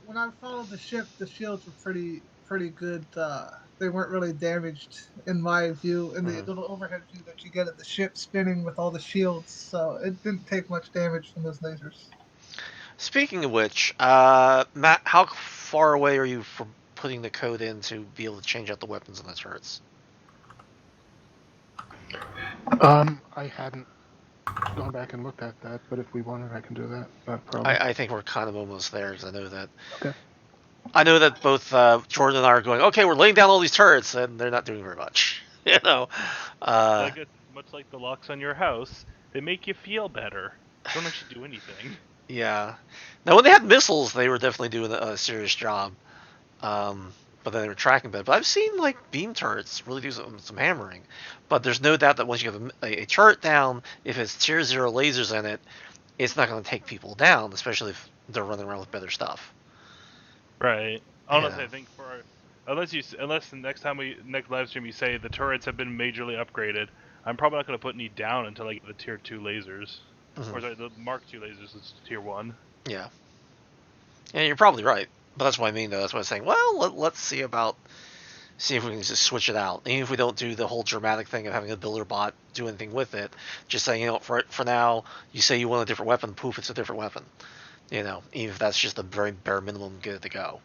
When I followed the ship, the shields were pretty good. They weren't really damaged in my view, in the little overhead view that you get of the ship spinning with all the shields. So it didn't take much damage from those lasers. Speaking of which, Matt, how far away are you from putting the code in to be able to change out the weapons on the turrets? I hadn't gone back and looked at that, but if we wanted, I can do that. Not a problem. I think we're kind of almost there, because I know that. Okay. I know that both Jordan and I are going, okay, we're laying down all these turrets, and they're not doing very much. Much like the locks on your house, they make you feel better. They don't actually do anything. Yeah. Now, when they had missiles, they were definitely doing a serious job. but then they're tracking better. But I've seen like beam turrets really do some hammering. But there's no doubt that once you have a turret down, if it's tier 0 lasers in it, it's not going to take people down, especially if they're running around with better stuff. Right. Honestly, Yeah. I think unless the next live stream you say the turrets have been majorly upgraded, I'm probably not going to put any down until I get the tier 2 lasers. Mhm. Or sorry, the Mark 2 lasers is tier 1. Yeah. Yeah, you're probably right. But that's what I mean, though. That's what I'm saying. Well, let's see if we can just switch it out. Even if we don't do the whole dramatic thing of having a builder bot do anything with it, just saying, for now, you say you want a different weapon, poof, it's a different weapon. Even if that's just a very bare minimum, get it to go.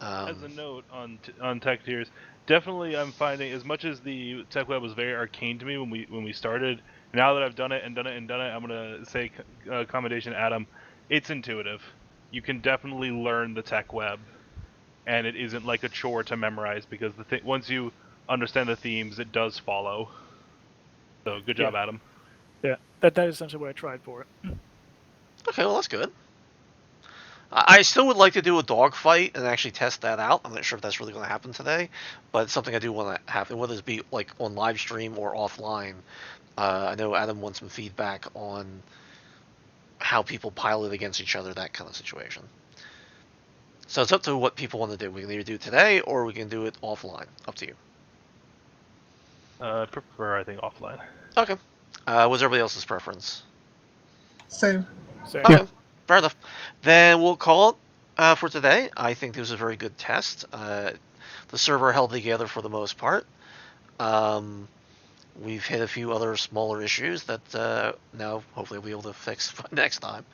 As a note on tech tiers, definitely I'm finding, as much as the tech web was very arcane to me when we started, now that I've done it, I'm gonna say commendation to Adam. It's intuitive. You can definitely learn the tech web, and it isn't like a chore to memorize because once you understand the themes, it does follow. So good job, Adam. Yeah, that is essentially what I tried for it. Okay, well, that's good. I still would like to do a dogfight and actually test that out. I'm not sure if that's really going to happen today, but it's something I do want to happen, whether it be like on live stream or offline. I know Adam wants some feedback on how people pilot against each other, that kind of situation. So it's up to what people want to do. We can either do it today or we can do it offline. Up to you. I prefer, I think, offline. Okay. What's everybody else's preference? Same. Same. Okay, fair enough. Then we'll call it for today. I think this was a very good test. The server held together for the most part. We've hit a few other smaller issues that now hopefully we'll be able to fix next time.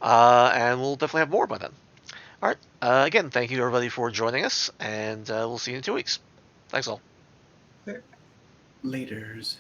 And we'll definitely have more by then. All right. Again, thank you everybody for joining us, and we'll see you in 2 weeks. Thanks all. Laters.